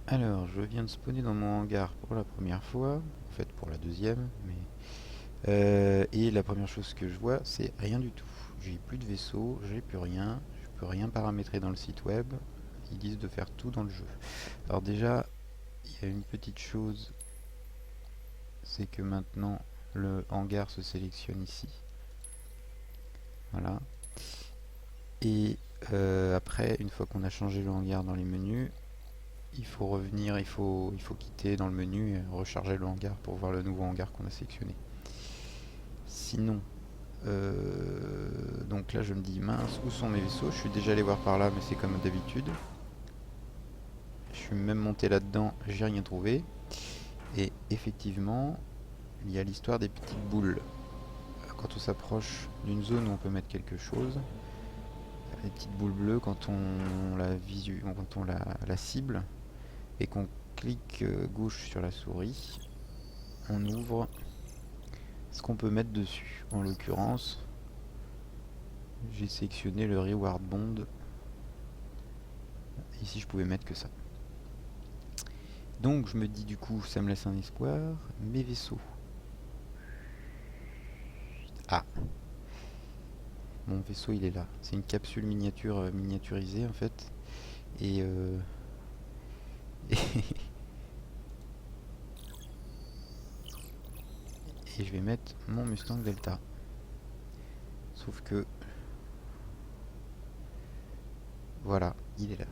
Alors, je viens de spawner dans mon hangar pour la première fois, en fait pour la deuxième, mais et la première chose que je vois, c'est rien du tout. J'ai plus de vaisseau, j'ai plus rien, je peux rien paramétrer dans le site web. Ils disent de faire tout dans le jeu. Alors déjà, il y a une petite chose, c'est que maintenant le hangar se sélectionne ici. Voilà. Et après, une fois qu'on a changé le hangar dans les menus, il faut revenir, il faut quitter dans le menu et recharger le hangar pour voir le nouveau hangar qu'on a sélectionné. Sinon, donc là je me dis mince, où sont mes vaisseaux? Je suis déjà allé voir par là, mais c'est comme d'habitude. Je suis même monté là-dedans, j'ai rien trouvé. Et effectivement, il y a l'histoire des petites boules. Quand on s'approche d'une zone où on peut mettre quelque chose, les petites boules bleues, quand on la cible et qu'on clique gauche sur la souris, on ouvre ce qu'on peut mettre dessus. En l'occurrence, j'ai sélectionné le Reward Bond. Ici, je pouvais mettre que ça. Donc, je me dis du coup, ça me laisse un espoir. Mes vaisseaux. Ah, mon vaisseau, il est là. C'est une capsule miniature miniaturisée en fait. Et, et je vais mettre mon Mustang Delta. Sauf que, voilà, il est là.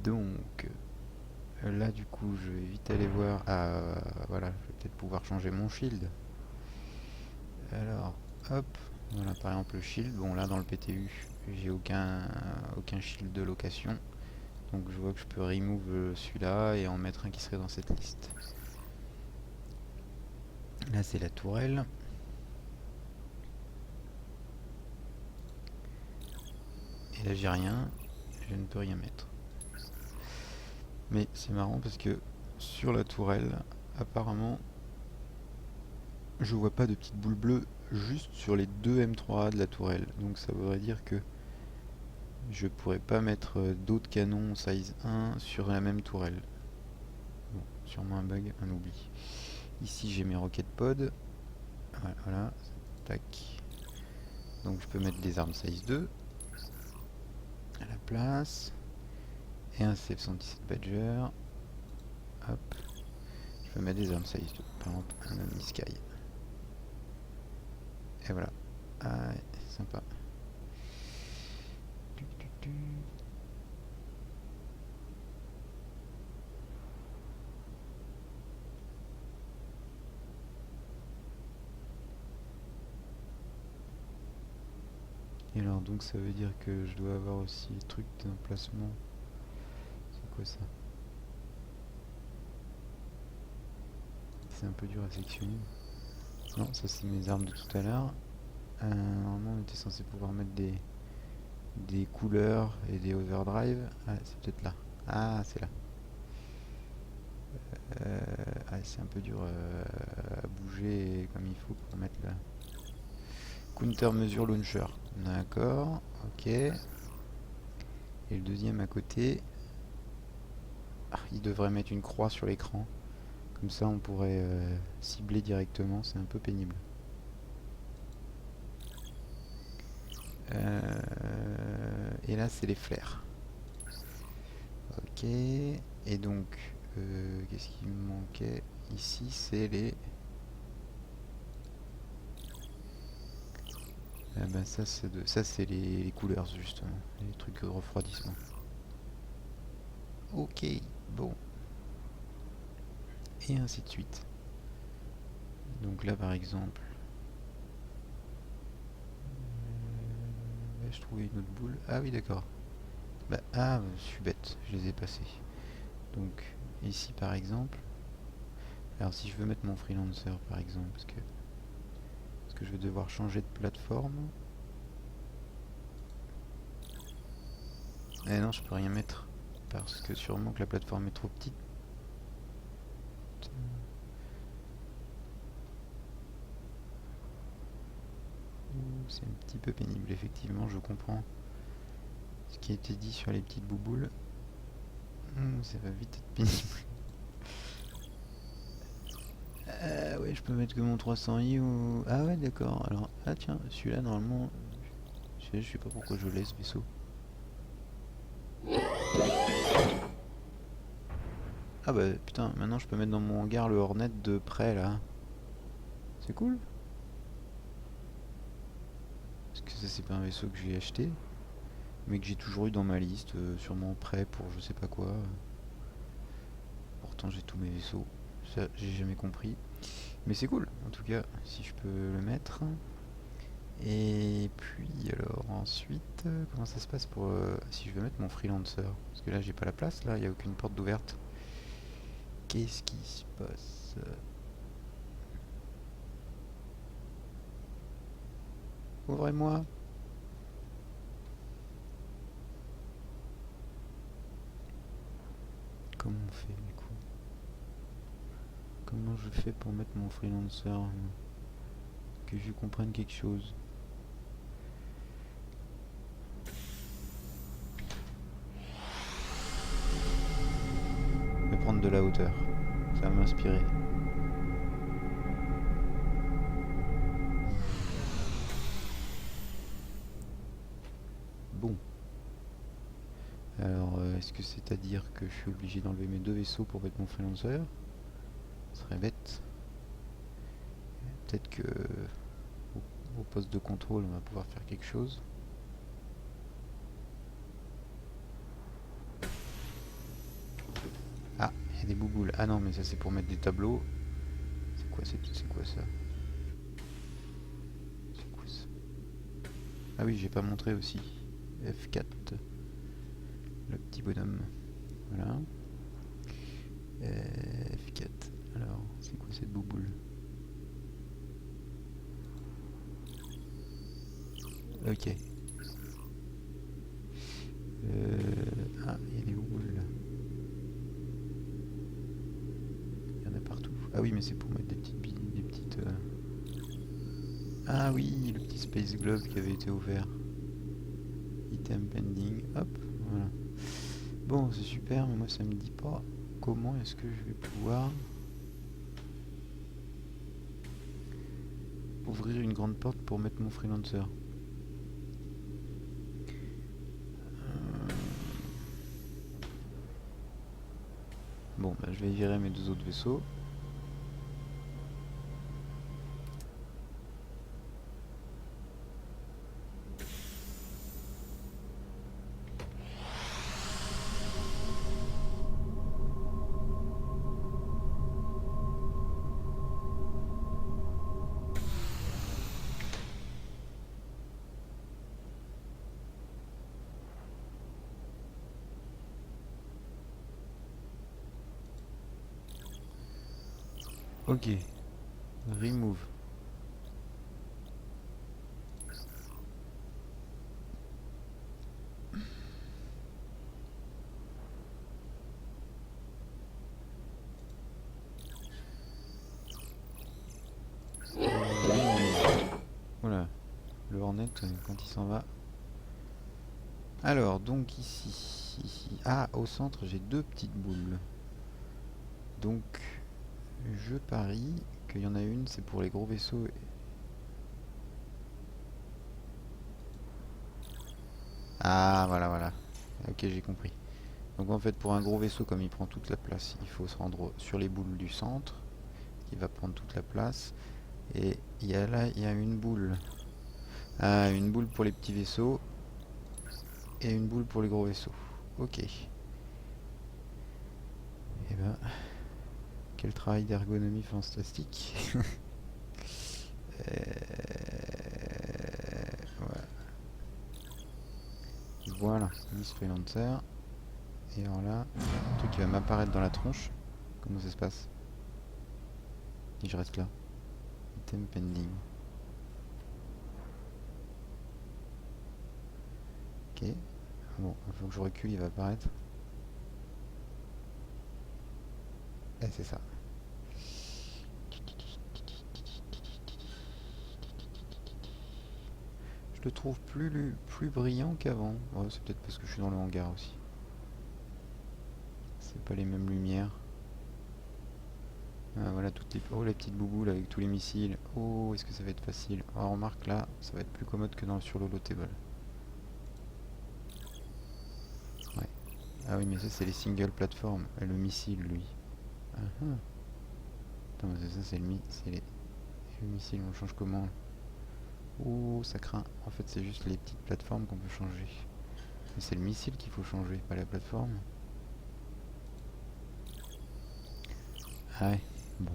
Donc, là du coup, je vais vite aller voir. Ah, voilà, je vais peut-être pouvoir changer mon shield. Alors, hop, voilà par exemple le shield. Bon, là dans le PTU, j'ai aucun shield de location. Donc je vois que je peux remove celui-là et en mettre un qui serait dans cette liste. Là c'est la tourelle. Et là j'ai rien. Je ne peux rien mettre. Mais c'est marrant parce que sur la tourelle, apparemment, je vois pas de petites boules bleues juste sur les deux M3A de la tourelle. Donc ça voudrait dire que je pourrais pas mettre d'autres canons size 1 sur la même tourelle. Bon, sûrement un bug, un oubli. Ici j'ai mes rocket pods. Voilà, tac. Donc je peux mettre des armes size 2 à la place. Et un C-77 Badger. Hop. Je peux mettre des armes size 2. Par exemple, un Omni Sky. Et voilà. Ah, ouais, sympa. Et alors, donc ça veut dire que je dois avoir aussi le truc d'emplacement. C'est quoi ça? C'est un peu dur à sectionner. Non, ça c'est mes armes de tout à l'heure. Normalement, on était censé pouvoir mettre des couleurs et des overdrive. Ah, c'est peut-être là. Ah, c'est là. Ah, c'est un peu dur à bouger comme il faut pour mettre là. Counter Measure Launcher. D'accord, ok. Et le deuxième à côté. Ah, il devrait mettre une croix sur l'écran. Comme ça, on pourrait cibler directement. C'est un peu pénible. Et là, c'est les flares. Ok. Et donc, qu'est-ce qui me manquait? Ici, c'est les... Ah bah ça c'est les couleurs justement, les trucs de refroidissement. Ok, bon, et ainsi de suite. Donc là par exemple, je trouvais une autre boule. Ah oui d'accord. Bah, ah, je suis bête, je les ai passés. Donc ici par exemple, alors si je veux mettre mon freelancer par exemple, parce que je vais devoir changer de plateforme. Eh non, je peux rien mettre, parce que sûrement que la plateforme est trop petite. C'est un petit peu pénible, effectivement, je comprends. Ce qui a été dit sur les petites bouboules. Ça va vite être pénible. Ouais, je peux mettre que mon 300i ou... Ah ouais, d'accord. Alors, ah tiens, celui-là, normalement... Je sais pas pourquoi je l'ai, ce vaisseau. Ah bah, putain, maintenant je peux mettre dans mon hangar le Hornet de près, là. C'est cool. Parce que ça, c'est pas un vaisseau que j'ai acheté, mais que j'ai toujours eu dans ma liste, sûrement prêt pour je sais pas quoi. Pourtant, j'ai tous mes vaisseaux. Ça, j'ai jamais compris. Mais c'est cool, en tout cas, si je peux le mettre. Et puis, alors, ensuite, comment ça se passe pour... si je veux mettre mon freelancer? Parce que là, j'ai pas la place, là, il n'y a aucune porte d'ouverte. Qu'est-ce qui se passe? Ouvrez-moi! Comment on fait, du coup? Comment je fais pour mettre mon freelancer? Que je comprenne quelque chose. Je vais prendre de la hauteur. Ça va m'inspirer. Bon. Alors, est-ce que c'est à dire que je suis obligé d'enlever mes deux vaisseaux pour mettre mon freelancer? Ce serait bête. Peut-être que au poste de contrôle, on va pouvoir faire quelque chose. Ah, il y a des bouboules. Ah non, mais ça c'est pour mettre des tableaux. C'est quoi ça? C'est quoi ça? Ah oui, j'ai pas montré aussi. F4. Le petit bonhomme. Voilà. F4. Alors, c'est quoi cette bouboule? Ok. Ah, il y a des bouboules là. Il y en a partout. Ah oui, mais c'est pour mettre des petites billes, des petites... Ah oui, le petit Space Globe qui avait été ouvert. Item pending. Hop, voilà. Bon, c'est super, mais moi ça me dit pas comment est-ce que je vais pouvoir ouvrir une grande porte pour mettre mon freelancer. Bon, bah, je vais virer mes deux autres vaisseaux. Ok, remove. Voilà, le Hornet quand il s'en va. Alors, donc ici. Ah, au centre, j'ai deux petites boules. Donc, je parie qu'il y en a une, c'est pour les gros vaisseaux. Ah, voilà. Ok, j'ai compris. Donc en fait, pour un gros vaisseau, comme il prend toute la place, il faut se rendre sur les boules du centre, qui va prendre toute la place. Et il y a une boule. Ah, une boule pour les petits vaisseaux et une boule pour les gros vaisseaux. Ok. Et ben, quel travail d'ergonomie fantastique. Voilà. Voilà, Miss Freelancer. Et alors là, un truc qui va m'apparaître dans la tronche. Comment ça se passe? Et je reste là. Item pending. Ok. Bon, il faut que je recule, il va apparaître. Eh, c'est ça. Je le trouve plus brillant qu'avant. Ouais, c'est peut-être parce que je suis dans le hangar aussi. C'est pas les mêmes lumières. Ah, voilà toutes les... Oh, les petites bouboules avec tous les missiles. Oh, est-ce que ça va être facile? Alors, remarque là, ça va être plus commode que sur l'holotable. Ouais. Ah oui, mais ça c'est les single plateformes. Et le missile, lui. Ah ah. Attends, mais ça c'est le missile, on le change comment? Oh, ça craint. En fait, c'est juste les petites plateformes qu'on peut changer. Mais c'est le missile qu'il faut changer, pas la plateforme. Ah ouais, bon.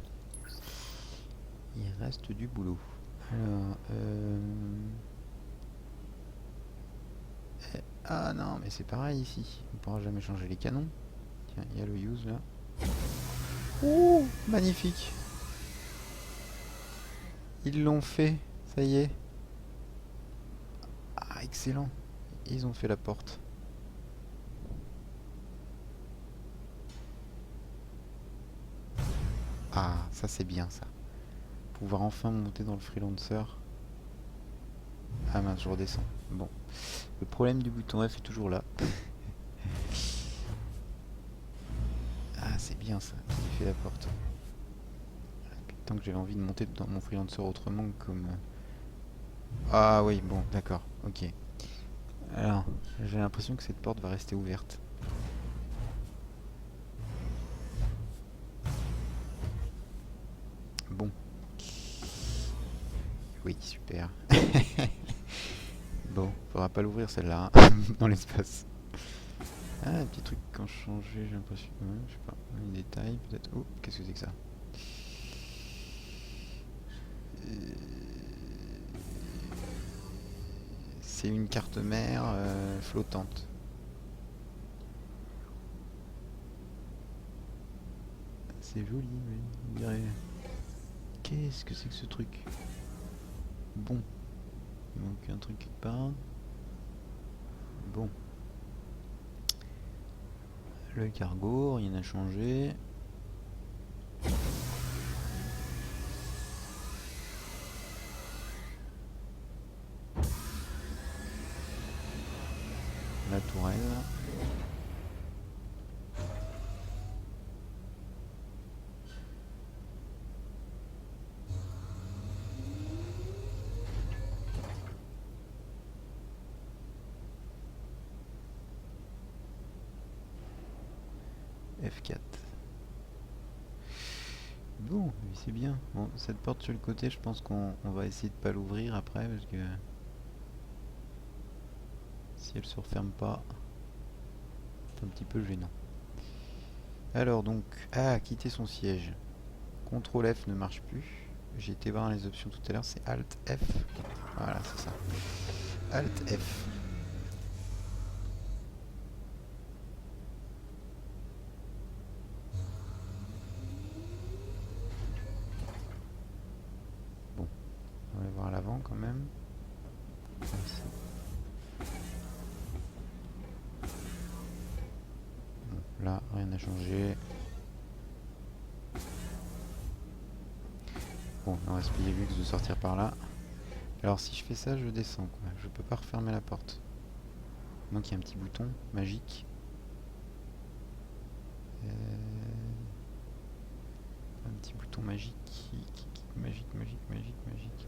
Il reste du boulot. Alors, ah non, mais c'est pareil ici. On pourra jamais changer les canons. Tiens, il y a le use là. Ouh, magnifique. Ils l'ont fait, ça y est. Ah, excellent. Ils ont fait la porte. Ah, ça c'est bien ça. Pouvoir enfin monter dans le freelancer. Ah mince, je redescends. Bon. Le problème du bouton F est toujours là. Ah, c'est bien ça. J'ai fait la porte. Tant que j'avais envie de monter dans mon freelancer autrement que comme... Ah oui, bon, d'accord. Ok. Alors, j'ai l'impression que cette porte va rester ouverte. Bon. Oui, super. Bon, faudra pas l'ouvrir celle-là, hein, dans l'espace. Ah, un petit truc qui a changé, j'ai l'impression. Ouais, je sais pas, un détail peut-être. Oh, qu'est-ce que c'est que ça? C'est une carte mère flottante. C'est joli, mais on dirait... Qu'est-ce que c'est que ce truc? Bon, il manque un truc quelque part. Bon. Le cargo, rien n'a changé. La tourelle. F4. Bon, c'est bien. Bon, cette porte sur le côté, je pense qu'on va essayer de pas l'ouvrir après parce que si elle se referme pas, c'est un petit peu gênant. Alors donc, ah, quitter son siège. CTRL F ne marche plus. J'ai été voir dans les options tout à l'heure, c'est Alt F. Voilà, c'est ça. Alt F. Bon, on va aller voir à l'avant quand même. Bon, là, rien n'a changé. Bon, il reste payer luxe de sortir par là. Alors si je fais ça, je descends quoi. Je peux pas refermer la porte. Donc il y a un petit bouton magique. Un petit bouton magique. Magique.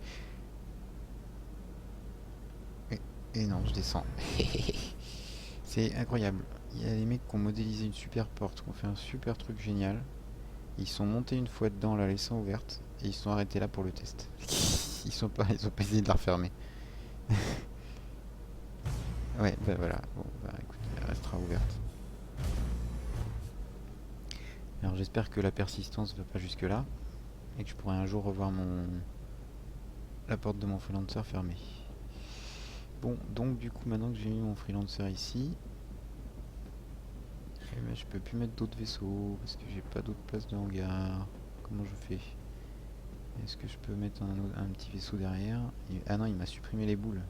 Et non, je descends. C'est incroyable. Il y a des mecs qui ont modélisé une super porte, qui ont fait un super truc génial. Ils sont montés une fois dedans, la laissant ouverte, et ils sont arrêtés là pour le test. Ils ont pas essayé de la refermer. Ouais, bah voilà. Bon, bah écoute, elle restera ouverte. Alors j'espère que la persistance va pas jusque là, et que je pourrai un jour revoir la porte de mon freelancer fermée. Bon, donc du coup, maintenant que j'ai mis mon freelancer ici, eh ben, je peux plus mettre d'autres vaisseaux, parce que j'ai pas d'autre place de hangar. Comment je fais? Est-ce que je peux mettre un petit vaisseau derrière? Ah non, il m'a supprimé les boules.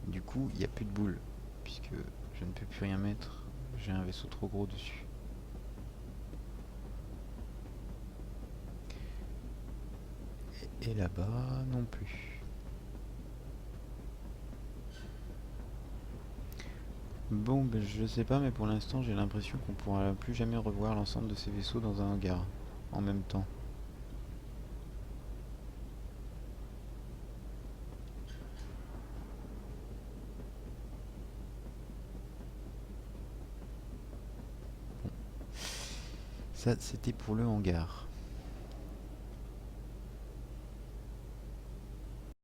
Du coup, il n'y a plus de boules, puisque je ne peux plus rien mettre. J'ai un vaisseau trop gros dessus. Et là-bas, non plus. Bon, ben, je sais pas, mais pour l'instant, j'ai l'impression qu'on pourra plus jamais revoir l'ensemble de ces vaisseaux dans un hangar en même temps. Ça, c'était pour le hangar.